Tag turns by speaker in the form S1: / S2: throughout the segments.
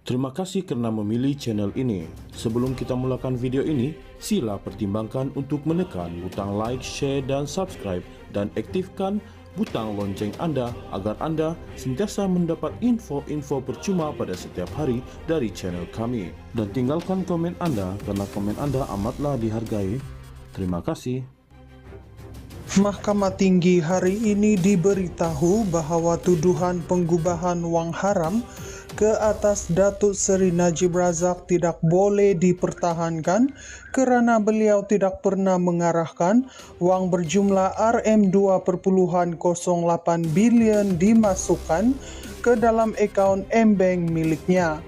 S1: Terima kasih karena memilih channel ini. Sebelum kita mulakan video ini, sila pertimbangkan untuk menekan butang like, share, dan subscribe, dan aktifkan butang lonceng Anda agar Anda sentiasa mendapat info-info percuma pada setiap hari dari channel kami. Dan tinggalkan komen Anda karena komen Anda amatlah dihargai. Terima kasih.
S2: Mahkamah Tinggi hari ini diberitahu bahwa tuduhan penggubahan wang haram ke atas Datuk Seri Najib Razak tidak boleh dipertahankan kerana beliau tidak pernah mengarahkan wang berjumlah RM2.08 bilion dimasukkan ke dalam akaun M-Bank miliknya.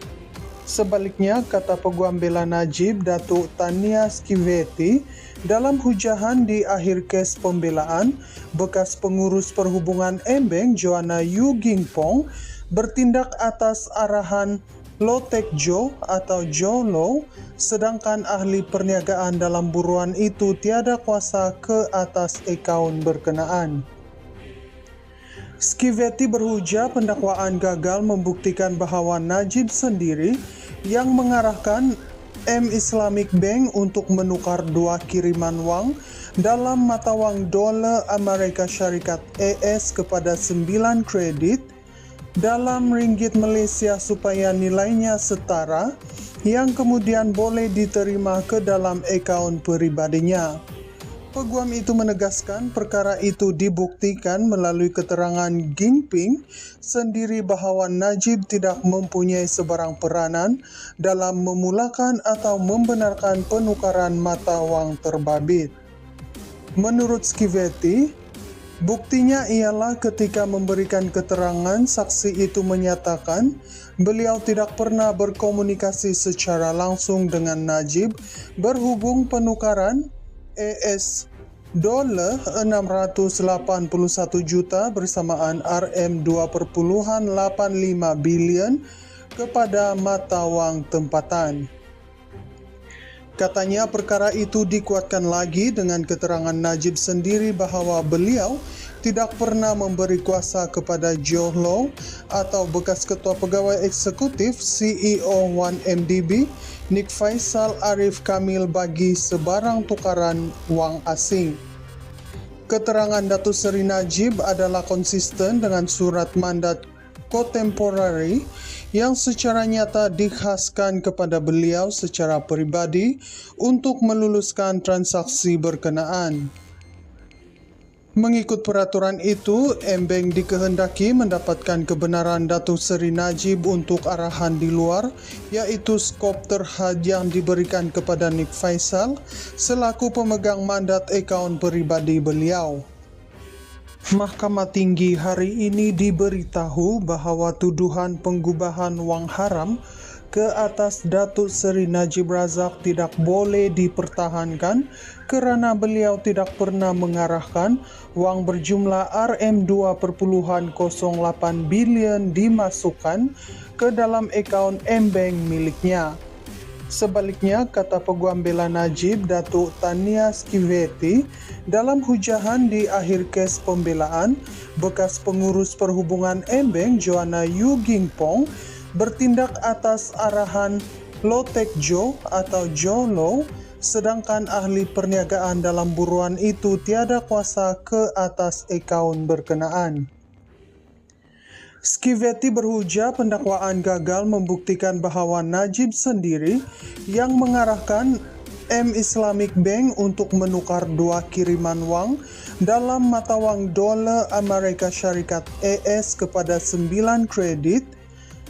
S2: Sebaliknya, kata Peguam Bela Najib, Datuk Tania Skivety, dalam hujahan di akhir kes pembelaan, bekas pengurus perhubungan M-Bank Joanna Yu Gingpong bertindak atas arahan Lo Tek Jo atau Jo Lo, sedangkan ahli perniagaan dalam buruan itu tiada kuasa ke atas akaun berkenaan. Skivety berhujah pendakwaan gagal membuktikan bahawa Najib sendiri yang mengarahkan M Islamic Bank untuk menukar dua kiriman wang dalam mata wang dolar Amerika Syarikat AS kepada 9 kredit dalam ringgit Malaysia supaya nilainya setara yang kemudian boleh diterima ke dalam akaun peribadinya. Peguam itu menegaskan perkara itu dibuktikan melalui keterangan Gingping sendiri bahawa Najib tidak mempunyai sebarang peranan dalam memulakan atau membenarkan penukaran mata wang terbabit. Menurut Skivety, buktinya ialah ketika memberikan keterangan, saksi itu menyatakan beliau tidak pernah berkomunikasi secara langsung dengan Najib berhubung penukaran AS dolar 681 juta bersamaan RM2.85 bilion kepada mata wang tempatan. Katanya perkara itu dikuatkan lagi dengan keterangan Najib sendiri bahawa beliau tidak pernah memberi kuasa kepada Jo Lo atau bekas ketua pegawai eksekutif CEO 1MDB Nik Faisal Arif Kamil bagi sebarang tukaran wang asing. Keterangan Datuk Seri Najib adalah konsisten dengan surat mandat kontemporari yang secara nyata dikhaskan kepada beliau secara peribadi untuk meluluskan transaksi berkenaan. Mengikut peraturan itu, M-Bank dikehendaki mendapatkan kebenaran Datuk Seri Najib untuk arahan di luar, iaitu skop terhad yang diberikan kepada Nik Faisal selaku pemegang mandat akaun peribadi beliau. Mahkamah Tinggi hari ini diberitahu bahawa tuduhan penggubahan wang haram ke atas Datuk Seri Najib Razak tidak boleh dipertahankan kerana beliau tidak pernah mengarahkan wang berjumlah RM2.08 bilion dimasukkan ke dalam akaun M-Bank miliknya. Sebaliknya, kata Peguam Bela Najib, Datuk Tania Skivety, dalam hujahan di akhir kes pembelaan, bekas pengurus perhubungan M-Bank Joanna Yu Gingpong bertindak atas arahan Lo Tek Jo atau Jo Lo, sedangkan ahli perniagaan dalam buruan itu tiada kuasa ke atas akaun berkenaan. Skivety berhujah pendakwaan gagal membuktikan bahawa Najib sendiri yang mengarahkan M Islamic Bank untuk menukar dua kiriman wang dalam mata wang dolar Amerika Syarikat AS kepada 9 kredit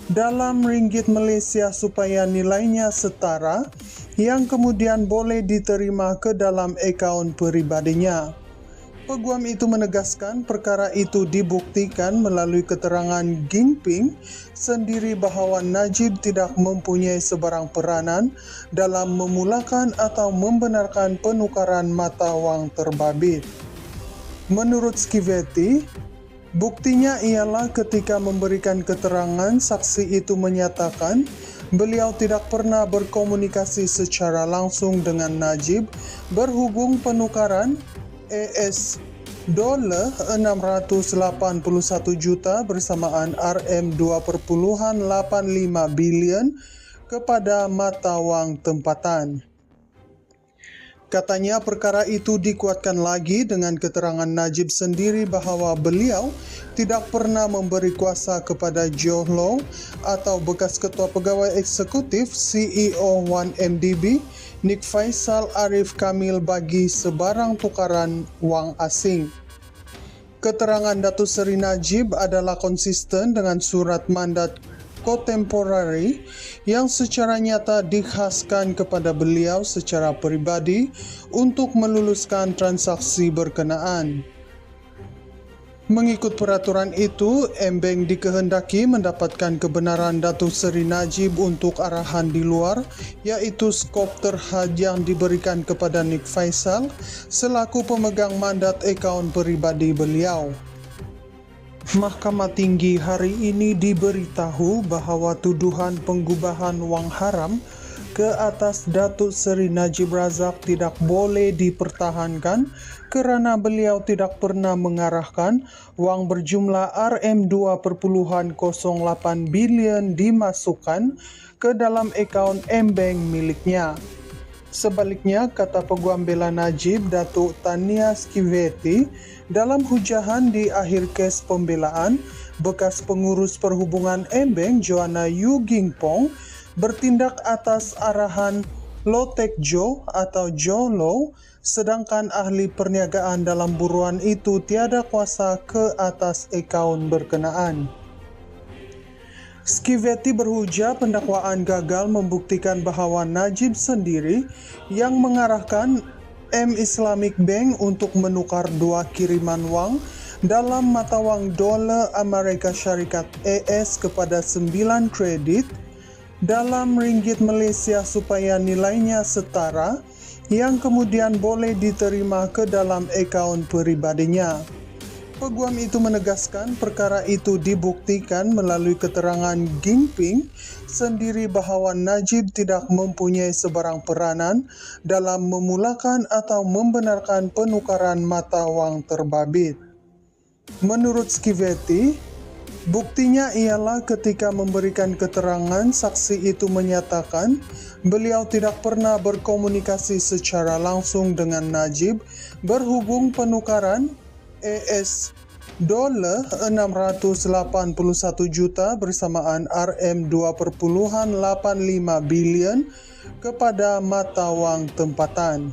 S2: dalam ringgit Malaysia supaya nilainya setara yang kemudian boleh diterima ke dalam akaun peribadinya. Peguam itu menegaskan perkara itu dibuktikan melalui keterangan Gingping sendiri bahawa Najib tidak mempunyai sebarang peranan dalam memulakan atau membenarkan penukaran mata wang terbabit. Menurut Skivety, buktinya ialah ketika memberikan keterangan, saksi itu menyatakan beliau tidak pernah berkomunikasi secara langsung dengan Najib berhubung penukaran AS dolar 681 juta bersamaan Rm2,85 bilion kepada mata wang tempatan. Katanya perkara itu dikuatkan lagi dengan keterangan Najib sendiri bahawa beliau tidak pernah memberi kuasa kepada Joe Low atau bekas Ketua Pegawai Eksekutif CEO 1MDB Nik Faisal Arif Kamil bagi sebarang tukaran wang asing. Keterangan Datuk Seri Najib adalah konsisten dengan surat mandat kontemporari yang secara nyata dikhaskan kepada beliau secara peribadi untuk meluluskan transaksi berkenaan. Mengikut peraturan itu, Embeng dikehendaki mendapatkan kebenaran Datuk Seri Najib untuk arahan di luar, iaitu skop terhad yang diberikan kepada Nik Faisal selaku pemegang mandat akaun peribadi beliau. Mahkamah Tinggi hari ini diberitahu bahawa tuduhan penggubahan wang haram ke atas Datuk Seri Najib Razak tidak boleh dipertahankan kerana beliau tidak pernah mengarahkan wang berjumlah Rm2,08 bilion dimasukkan ke dalam akaun Embeng miliknya. Sebaliknya, kata Peguam Bela Najib Datuk Tania Skivety, dalam hujahan di akhir kes pembelaan, bekas pengurus perhubungan Embeng Joanna Yu Gingpong bertindak atas arahan Lotek Jo atau Jo Low, sedangkan ahli perniagaan dalam buruan itu tiada kuasa ke atas akaun berkenaan. Skivety berhujah pendakwaan gagal membuktikan bahawa Najib sendiri yang mengarahkan M Islamic Bank untuk menukar dua kiriman wang dalam mata wang dolar Amerika Syarikat AS kepada 9 kredit dalam ringgit Malaysia supaya nilainya setara yang kemudian boleh diterima ke dalam akaun peribadinya. Peguam itu menegaskan perkara itu dibuktikan melalui keterangan Gingping sendiri bahawa Najib tidak mempunyai sebarang peranan dalam memulakan atau membenarkan penukaran mata wang terbabit. Menurut Skivety, buktinya ialah ketika memberikan keterangan, saksi itu menyatakan beliau tidak pernah berkomunikasi secara langsung dengan Najib berhubung penukaran AS dolar 681 juta bersamaan Rm2,85 bilion kepada mata wang tempatan.